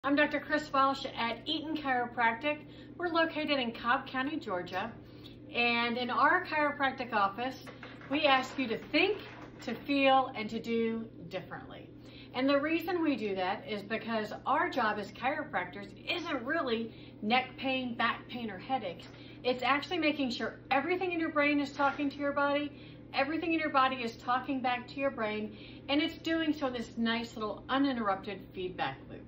I'm Dr. Chris Welsh at Eaton Chiropractic. We're located in Cobb County, Georgia. And in our chiropractic office, we ask you to think, to feel, and to do differently. And the reason we do that is because our job as chiropractors isn't really neck pain, back pain, or headaches. It's actually making sure everything in your brain is talking to your body, everything in your body is talking back to your brain, and it's doing so in this nice little uninterrupted feedback loop.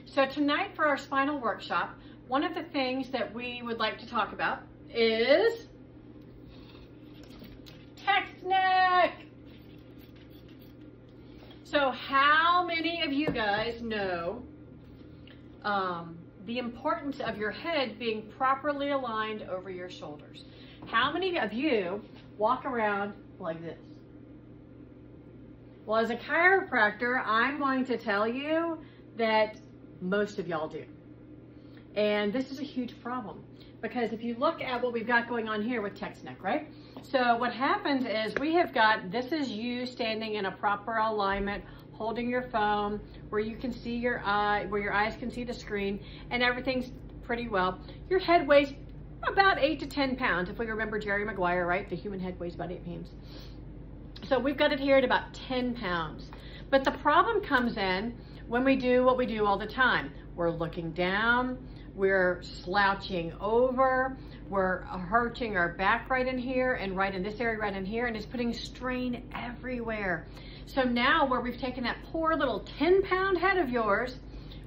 So tonight for our spinal workshop, one of the things that we would like to talk about is text neck. So how many of you guys know the importance of your head being properly aligned over your shoulders? How many of you walk around like this? Well, as a chiropractor, I'm going to tell you that most of y'all do. And this is a huge problem because if you look at what we've got going on here with text neck, right? So what happens is we have got, this is you standing in a proper alignment, holding your phone where you can see your eye, where your eyes can see the screen, and everything's pretty well. Your head weighs about 8 to 10 pounds. If we remember Jerry Maguire, right? The human head weighs about 8 pounds. So we've got it here at about 10 pounds. But the problem comes in when we do what we do all the time. We're looking down, we're slouching over, we're hurting our back right in here and right in this area right in here, and it's putting strain everywhere. So now where we've taken that poor little 10-pound head of yours,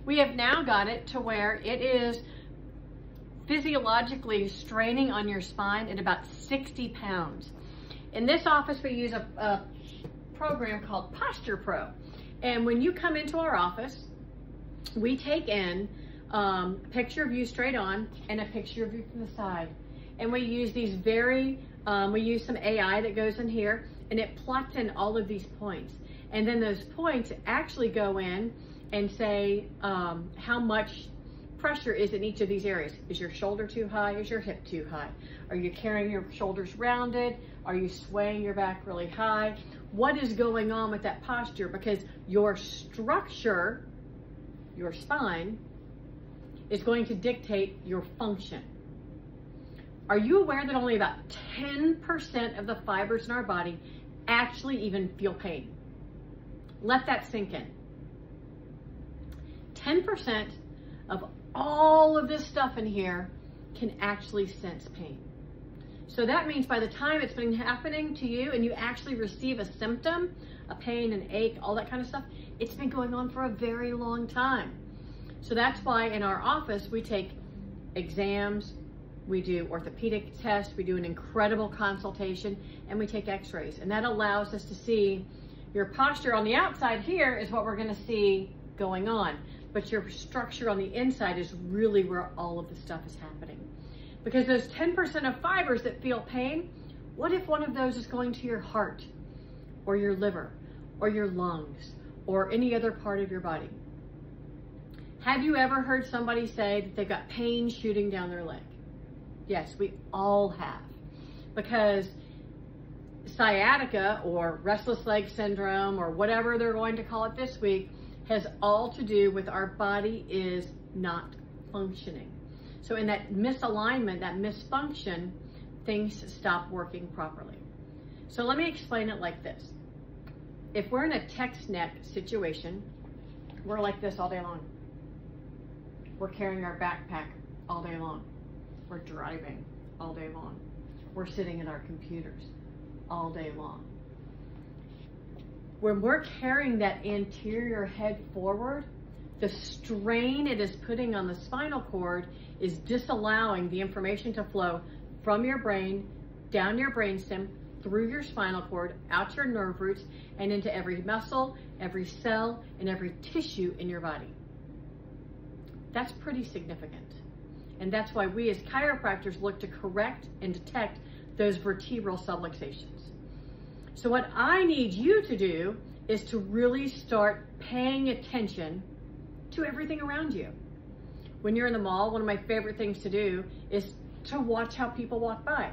we have now got it to where it is physiologically straining on your spine at about 60 pounds. In this office, we use a program called Posture Pro. And when you come into our office, we take in a picture of you straight on and a picture of you from the side. And we use these we use some AI that goes in here and it plots in all of these points. And then those points actually go in and say how much pressure is in each of these areas. Is your shoulder too high? Is your hip too high? Are you carrying your shoulders rounded? Are you swaying your back really high? What is going on with that posture? Because your structure, your spine, is going to dictate your function. Are you aware that only about 10% of the fibers in our body actually even feel pain? Let that sink in. 10% of all of this stuff in here can actually sense pain. So that means by the time it's been happening to you and you actually receive a symptom, a pain, an ache, all that kind of stuff, it's been going on for a very long time. So that's why in our office, we take exams, we do orthopedic tests, we do an incredible consultation, and we take x-rays. And that allows us to see your posture on the outside here is what we're gonna see going on. But your structure on the inside is really where all of the stuff is happening. Because those 10% of fibers that feel pain, what if one of those is going to your heart or your liver or your lungs or any other part of your body? Have you ever heard somebody say that they've got pain shooting down their leg? Yes, we all have. Because sciatica or restless leg syndrome or whatever they're going to call it this week has all to do with our body is not functioning. So in that misalignment, that misfunction, things stop working properly. So let me explain it like this. If we're in a text neck situation, we're like this all day long. We're carrying our backpack all day long. We're driving all day long. We're sitting at our computers all day long. When we're carrying that anterior head forward, the strain it is putting on the spinal cord is disallowing the information to flow from your brain, down your brainstem, through your spinal cord, out your nerve roots, and into every muscle, every cell, and every tissue in your body. That's pretty significant. And that's why we as chiropractors look to correct and detect those vertebral subluxations. So what I need you to do is to really start paying attention to everything around you. When you're in the mall, one of my favorite things to do is to watch how people walk by.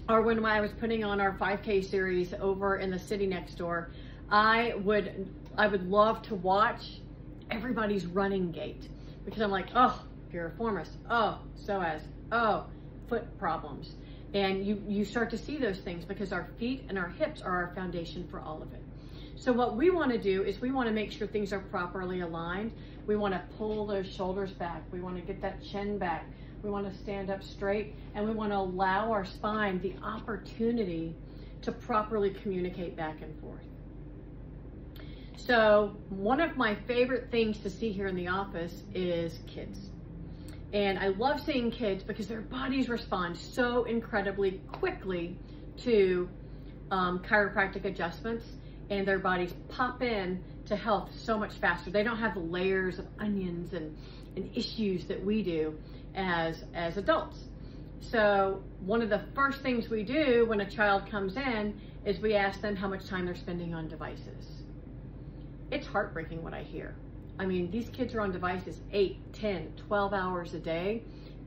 Or when I was putting on our 5K series over in the city next door, I would love to watch everybody's running gait, because I'm like, oh, piriformis, oh, psoas, oh, foot problems. And you start to see those things because our feet and our hips are our foundation for all of it. So what we want to do is we want to make sure things are properly aligned. We want to pull those shoulders back. We want to get that chin back. We want to stand up straight, and we want to allow our spine the opportunity to properly communicate back and forth. So one of my favorite things to see here in the office is kids. And I love seeing kids because their bodies respond so incredibly quickly to chiropractic adjustments, and their bodies pop in to health so much faster. They don't have the layers of onions and issues that we do as adults. So one of the first things we do when a child comes in is we ask them how much time they're spending on devices. It's heartbreaking what I hear. I mean, these kids are on devices 8, 10, 12 hours a day,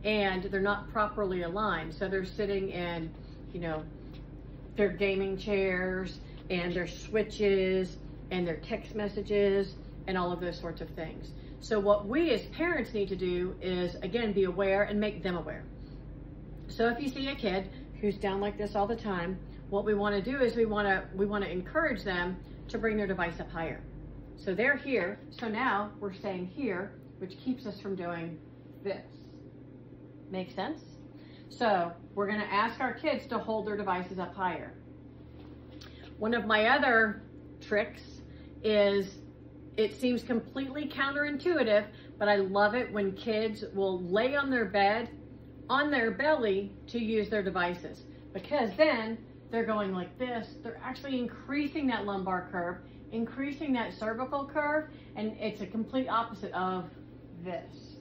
and they're not properly aligned. So they're sitting in, their gaming chairs and their switches and their text messages and all of those sorts of things. So what we as parents need to do is, again, be aware and make them aware. So if you see a kid who's down like this all the time, what we want to do is we want to encourage them to bring their device up higher. So they're here. So now we're staying here, which keeps us from doing this. Make sense? So we're going to ask our kids to hold their devices up higher. One of my other tricks is, it seems completely counterintuitive, but I love it when kids will lay on their bed, on their belly, to use their devices, because then they're going like this. They're actually increasing that lumbar curve, increasing that cervical curve, and it's a complete opposite of this.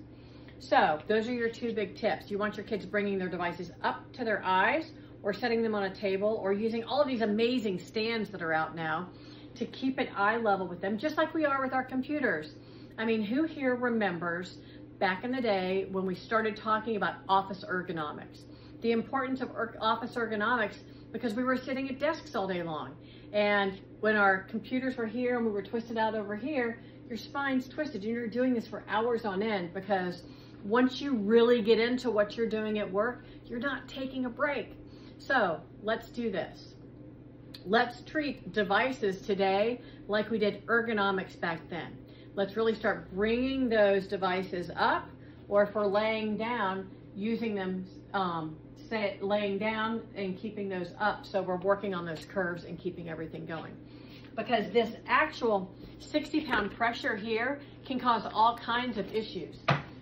So those are your two big tips. You want your kids bringing their devices up to their eyes, or setting them on a table, or using all of these amazing stands that are out now to keep at eye level with them, just like we are with our computers. I mean, who here remembers back in the day when we started talking about office ergonomics? The importance of office ergonomics, because we were sitting at desks all day long. And when our computers were here and we were twisted out over here, your spine's twisted. You're doing this for hours on end, because once you really get into what you're doing at work, you're not taking a break. So let's do this. Let's treat devices today like we did ergonomics back then. Let's really start bringing those devices up, or if we're laying down, using them, laying down and keeping those up, so we're working on those curves and keeping everything going. Because this actual 60-pound pressure here can cause all kinds of issues.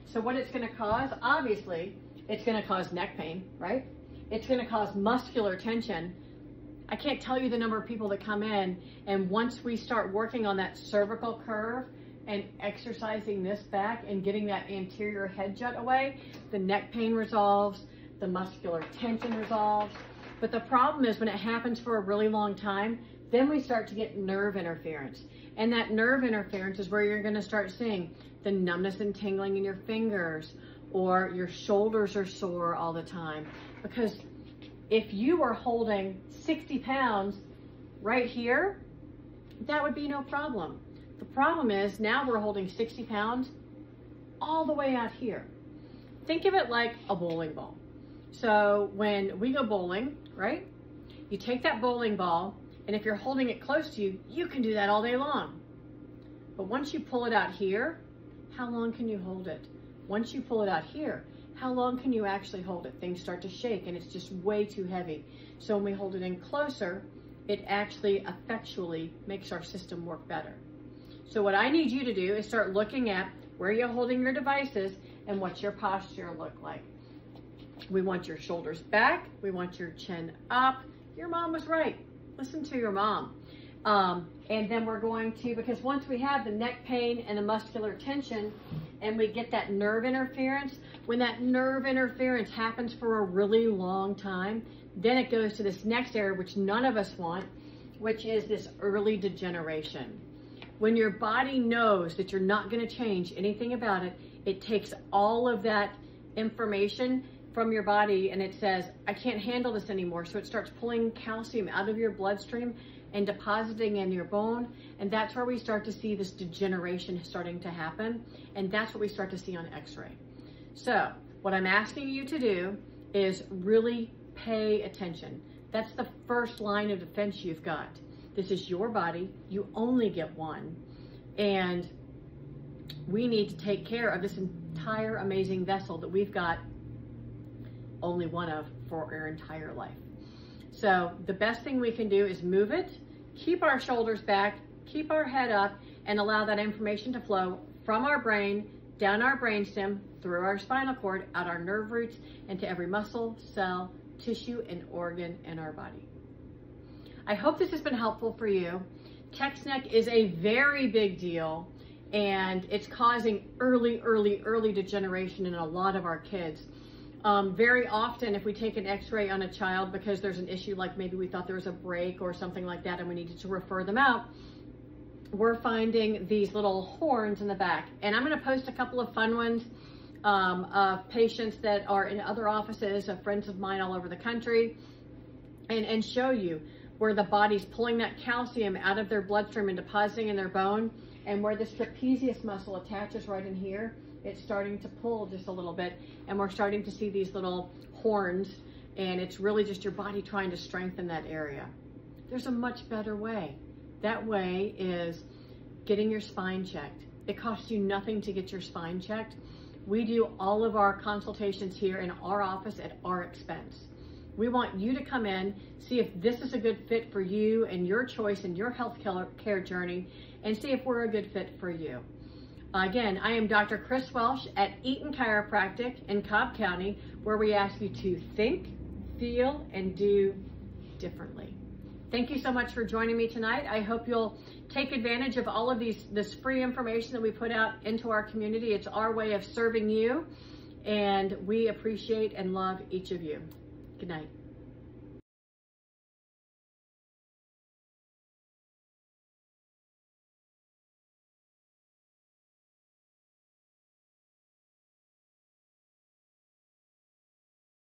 So what it's going to cause, obviously, it's going to cause neck pain, right? It's going to cause muscular tension. I can't tell you the number of people that come in, and once we start working on that cervical curve and exercising this back and getting that anterior head jut away, the neck pain resolves, the muscular tension resolves. But the problem is when it happens for a really long time, then we start to get nerve interference. And that nerve interference is where you're going to start seeing the numbness and tingling in your fingers, or your shoulders are sore all the time. Because if you were holding 60 pounds right here, that would be no problem. The problem is now we're holding 60 pounds all the way out here. Think of it like a bowling ball. So when we go bowling, right, you take that bowling ball, and if you're holding it close to you, you can do that all day long. But once you pull it out here, how long can you hold it? Once you pull it out here, how long can you actually hold it? Things start to shake, and it's just way too heavy. So when we hold it in closer, it actually effectually makes our system work better. So what I need you to do is start looking at where you're holding your devices and what's your posture look like. We want your shoulders back. We want your chin up. Your mom was right. Listen to your mom. And then we're going to, because once we have the neck pain and the muscular tension, and we get that nerve interference, when that nerve interference happens for a really long time, then it goes to this next area, which none of us want, which is this early degeneration. When your body knows that you're not going to change anything about it, it takes all of that information from your body and it says, I can't handle this anymore. So it starts pulling calcium out of your bloodstream and depositing in your bone. And that's where we start to see this degeneration starting to happen. And that's what we start to see on x-ray. So what I'm asking you to do is really pay attention. That's the first line of defense you've got. This is your body. You only get one. And we need to take care of this entire amazing vessel that we've got only one of for our entire life. So the best thing we can do is move it, keep our shoulders back, keep our head up, and allow that information to flow from our brain, down our brainstem, through our spinal cord, out our nerve roots, into every muscle, cell, tissue, and organ in our body. I hope this has been helpful for you. Text neck is a very big deal, and it's causing early degeneration in a lot of our kids. Very often, if we take an x-ray on a child because there's an issue, like maybe we thought there was a break or something like that and we needed to refer them out, we're finding these little horns in the back. And I'm going to post a couple of fun ones of patients that are in other offices of friends of mine all over the country, and show you where the body's pulling that calcium out of their bloodstream and depositing in their bone, and where this trapezius muscle attaches right in here. It's starting to pull just a little bit, and we're starting to see these little horns, and it's really just your body trying to strengthen that area. There's a much better way. That way is getting your spine checked. It costs you nothing to get your spine checked. We do all of our consultations here in our office at our expense. We want you to come in, see if this is a good fit for you and your choice and your health care journey, and see if we're a good fit for you. Again, I am Dr. Chris Welsh at Eaton Chiropractic in Cobb County, where we ask you to think, feel, and do differently. Thank you so much for joining me tonight. I hope you'll take advantage of all of this free information that we put out into our community. It's our way of serving you, and we appreciate and love each of you. Good night.